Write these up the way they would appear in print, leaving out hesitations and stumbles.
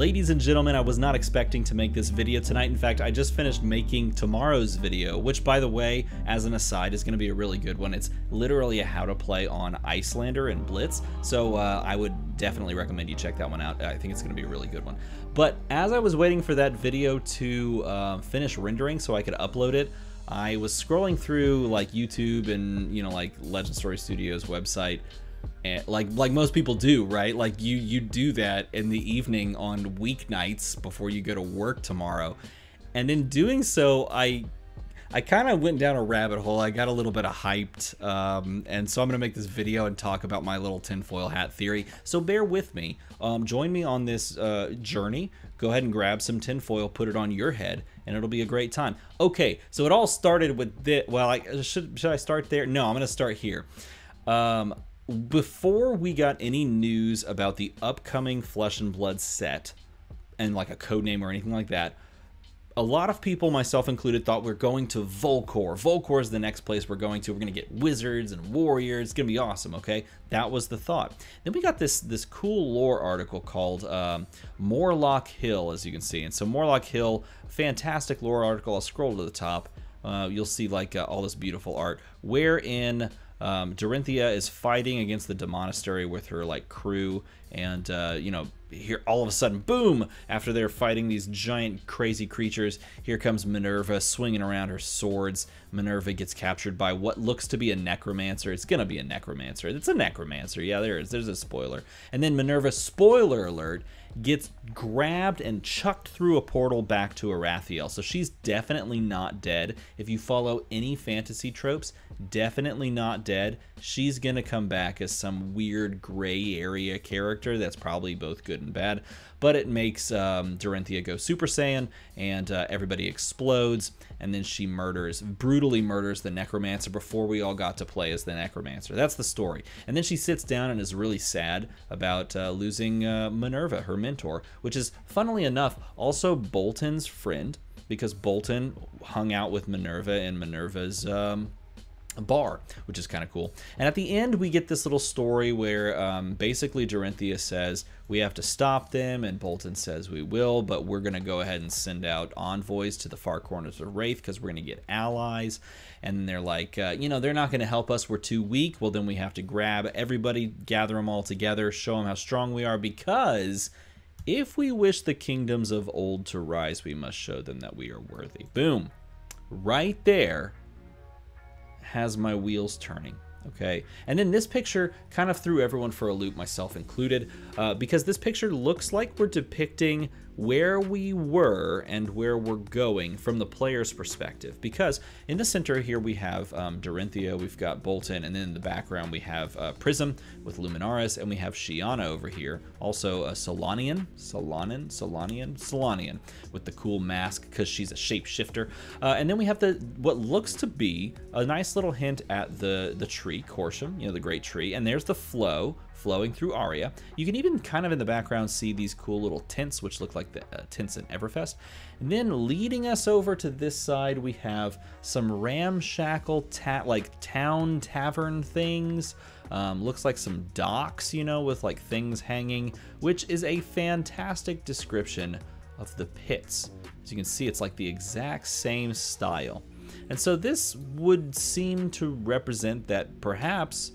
Ladies and gentlemen, I was not expecting to make this video tonight. In fact, I just finished making tomorrow's video, which, by the way, as an aside, is going to be a really good one. It's literally a how to play on Icelander and Blitz, so I would definitely recommend you check that one out. I think it's going to be a really good one. But as I was waiting for that video to finish rendering so I could upload it, I was scrolling through like YouTube and, you know, like Legend Story Studios website, and like most people do, right? Like you do that in the evening on weeknights before you go to work tomorrow. And in doing so, I kind of went down a rabbit hole. I got a little bit of hyped, and so I'm gonna make this video and talk about my little tinfoil hat theory. So bear with me. Join me on this journey. Go ahead and grab some tinfoil, put it on your head, and it'll be a great time. Okay, so it all started with this. Well, should I start there? No, I'm gonna start here. Before we got any news about the upcoming Flesh and Blood set and like a code name or anything like that, a lot of people, myself included, thought we're going to Volcor. Volcor is the next place we're going to. We're going to get wizards and warriors. It's going to be awesome, okay? That was the thought. Then we got this cool lore article called Morlock Hill, as you can see. And so Morlock Hill, fantastic lore article. I'll scroll to the top. You'll see like all this beautiful art wherein Dorinthia is fighting against the Demonastery with her like crew, and you know, here all of a sudden, boom, after they're fighting these giant crazy creatures, here comes Minerva swinging around her swords. Minerva gets captured by what looks to be a necromancer. It's gonna be a necromancer. It's a necromancer. Yeah, there's a spoiler. And then Minerva, spoiler alert, gets grabbed and chucked through a portal back to Arathiel. So she's definitely not dead. If you follow any fantasy tropes, definitely not dead. She's gonna come back as some weird gray area character that's probably both good and bad, but it makes Dorinthia go Super Saiyan, and everybody explodes, and then she brutally murders the Necromancer before we all got to play as the Necromancer. That's the story. And then she sits down and is really sad about losing Minerva, her mentor, which is, funnily enough, also Bolton's friend, because Bolton hung out with Minerva in Minerva's bar, which is kind of cool. And at the end, we get this little story where basically Dorinthia says we have to stop them, and Bolton says we will, but we're going to go ahead and send out envoys to the far corners of Wraith because we're going to get allies. And they're like, you know, they're not going to help us. We're too weak. Well, then we have to grab everybody, gather them all together, show them how strong we are, because if we wish the kingdoms of old to rise, we must show them that we are worthy. Boom. Right there has my wheels turning. Okay, and then this picture kind of threw everyone for a loop, myself included, because this picture looks like we're depicting where we were and where we're going from the player's perspective. Because in the center here we have Dorinthia, we've got Bolton, and then in the background we have Prism with Luminaris, and we have Shiana over here, also a Solanian with the cool mask because she's a shapeshifter, and then we have what looks to be a nice little hint at the tree, Corsham, you know, the great tree, and there's the flowing through Aria. You can even kind of in the background see these cool little tents, which look like the tents in Everfest. And then leading us over to this side, we have some ramshackle like town tavern things. Looks like some docks, you know, with like things hanging, which is a fantastic description of the pits. As you can see, it's like the exact same style. And so this would seem to represent that perhaps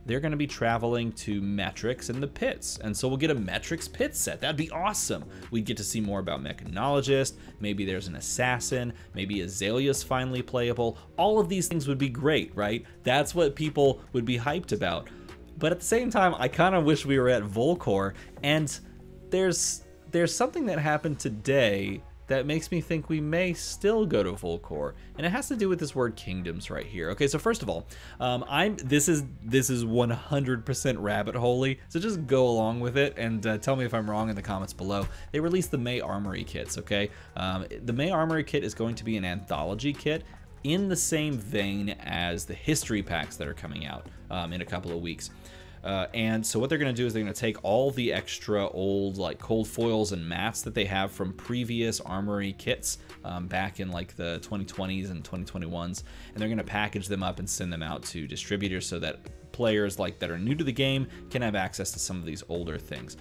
they're going to be traveling to Metrix and the pits. And so we'll get a Metrix pit set. That'd be awesome. We'd get to see more about Mechanologist. Maybe there's an assassin. Maybe Azalea's finally playable. All of these things would be great, right? That's what people would be hyped about. But at the same time, I kind of wish we were at Volcor. And there's something that happened today that makes me think we may still go to Volcor, and it has to do with this word kingdoms right here. Okay, so first of all, this is 100% rabbit holey, so just go along with it and tell me if I'm wrong in the comments below. They released the May Armory kits, okay? The May Armory kit is going to be an anthology kit in the same vein as the history packs that are coming out in a couple of weeks. And so what they're going to do is they're going to take all the extra old like cold foils and mats that they have from previous Armory kits back in like the 2020s and 2021s, and they're going to package them up and send them out to distributors so that players like that are new to the game can have access to some of these older things.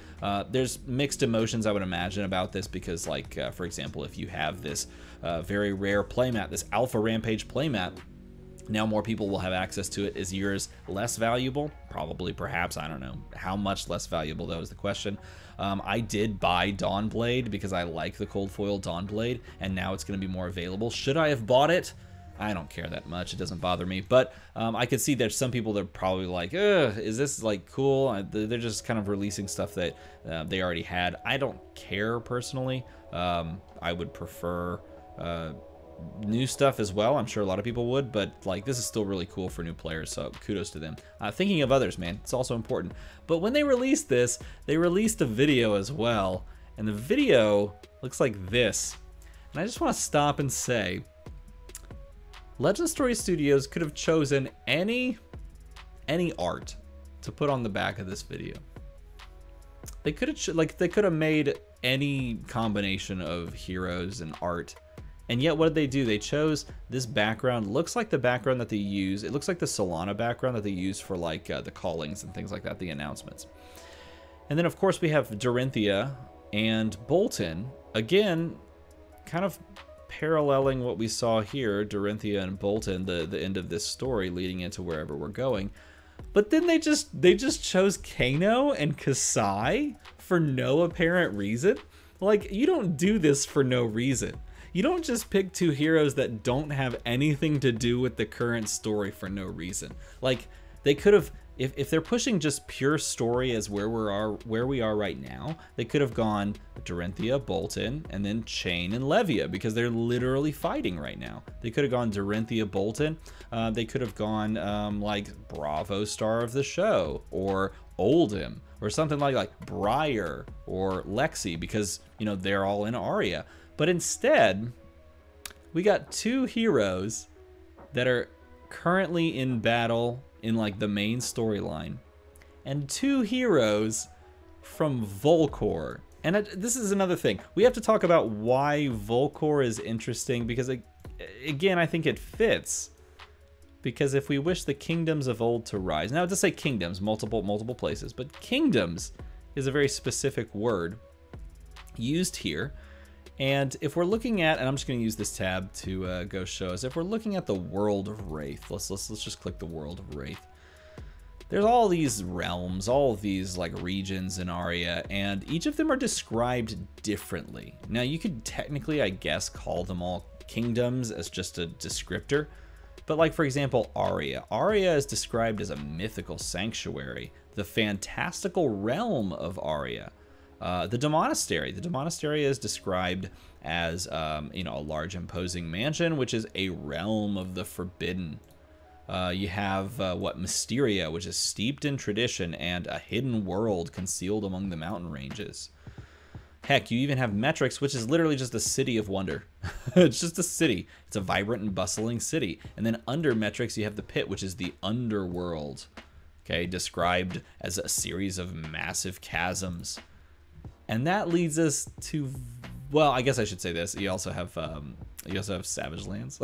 There's mixed emotions, I would imagine, about this because, like, for example, if you have this very rare playmat, this Alpha Rampage playmat, now more people will have access to it. Is yours less valuable? Probably, perhaps. I don't know. How much less valuable, though, is the question. I did buy Dawnblade because I like the cold foil Dawnblade, and now it's going to be more available. Should I have bought it? I don't care that much. It doesn't bother me. But I could see there's some people that are probably like, ugh, is this like cool? They're just kind of releasing stuff that they already had. I don't care personally. I would prefer new stuff as well. I'm sure a lot of people would, but like this is still really cool for new players, so kudos to them. Thinking of others, man, it's also important. But when they released this, they released a video as well, and the video looks like this. And I just want to stop and say, Legend Story Studios could have chosen any art to put on the back of this video. They could have they could have made any combination of heroes and art. And yet what did they do? They chose this background. Looks like the background that they use. It looks like the Solana background that they use for like the callings and things like that, the announcements. And then of course we have Dorinthia and Bolton. Again, kind of paralleling what we saw here, Dorinthia and Bolton, the end of this story leading into wherever we're going. But then they just chose Kano and Kasai for no apparent reason. Like, you don't do this for no reason. You don't just pick two heroes that don't have anything to do with the current story for no reason. Like, they could have, if they're pushing just pure story as where we are right now, they could have gone Dorinthia, Bolton, and then Chain and Levia, because they're literally fighting right now. They could have gone Dorinthia, Bolton. They could have gone like Bravo Star of the Show, or Oldhim, or something like Briar or Lexi, because, you know, they're all in Aria. But instead, we got two heroes that are currently in battle in like the main storyline, and two heroes from Volcor. And this is another thing. We have to talk about why Volcor is interesting, because again, I think it fits. Because if we wish the kingdoms of old to rise, now to say kingdoms, multiple places, but kingdoms is a very specific word used here. And if we're looking at, and I'm just going to use this tab to go show us, if we're looking at the world of Wraith, let's just click the world of Wraith. There's all these realms, all of these like regions in Aria, and each of them are described differently. Now you could technically, I guess, call them all kingdoms as just a descriptor. But like, for example, Aria. Aria is described as a mythical sanctuary, the fantastical realm of Aria. The Demonastery. The Demonastery is described as, you know, a large imposing mansion, which is a realm of the forbidden. You have, Mysteria, which is steeped in tradition and a hidden world concealed among the mountain ranges. Heck, you even have Metrix, which is literally just a city of wonder. It's just a city. It's a vibrant and bustling city. And then under Metrix, you have the Pit, which is the underworld. Okay, described as a series of massive chasms. And that leads us to, well, I guess I should say this. You also have Savage Lands.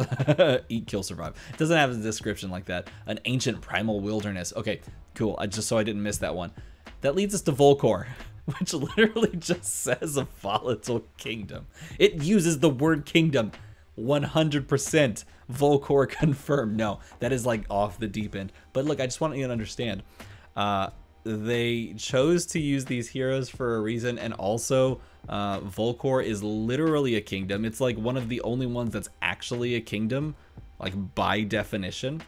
Eat, kill, survive. It doesn't have a description like that. An ancient primal wilderness. Okay, cool. Just so I didn't miss that one. That leads us to Volcor, which literally just says a volatile kingdom. It uses the word kingdom 100%. Volcor confirmed. No, that is like off the deep end. But look, I just want you to understand. They chose to use these heroes for a reason, and also Volcor is literally a kingdom. It's like one of the only ones that's actually a kingdom, like by definition.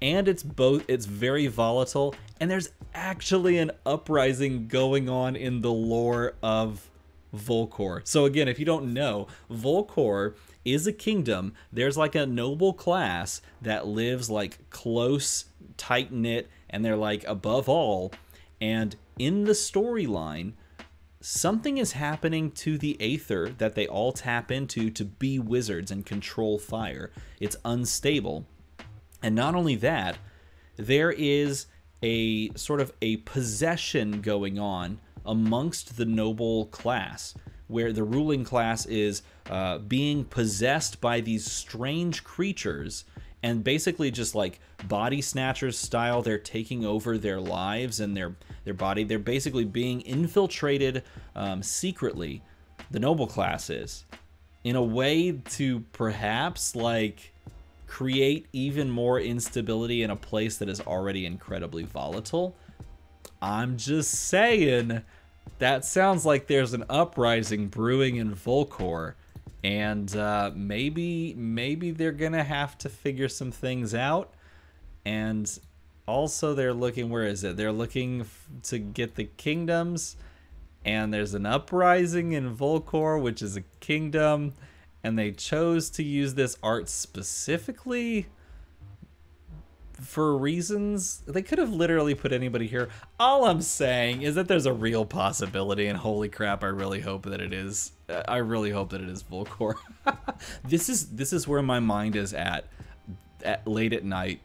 And it's very volatile, and there's actually an uprising going on in the lore of Volcor. So again, if you don't know, Volcor is a kingdom. There's like a noble class that lives like close, tight-knit, and they're like above all. And in the storyline, something is happening to the Aether that they all tap into to be wizards and control fire. It's unstable. And not only that, there is a sort of a possession going on amongst the noble class, where the ruling class is being possessed by these strange creatures, and basically just like body snatchers style, they're taking over their lives and their body. They're basically being infiltrated secretly, the noble classes, in a way to perhaps like create even more instability in a place that is already incredibly volatile. I'm just saying, that sounds like there's an uprising brewing in Volcor, and maybe they're gonna have to figure some things out. And also they're looking, where is it? They're looking to get the kingdoms, and there's an uprising in Volcor, which is a kingdom, and they chose to use this art specifically for reasons. They could have literally put anybody here. All I'm saying is that there's a real possibility, and holy crap, I really hope that it is. I really hope that it is Volcor. This is where my mind is at late at night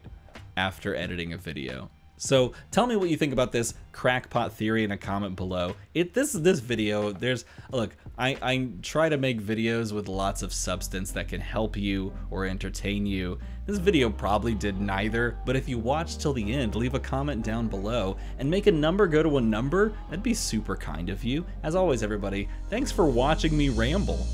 after editing a video. So tell me what you think about this crackpot theory in a comment below. This video, look, I try to make videos with lots of substance that can help you or entertain you. This video probably did neither, but if you watch till the end, leave a comment down below and make a number go to a number. That'd be super kind of you. As always, everybody, thanks for watching me ramble.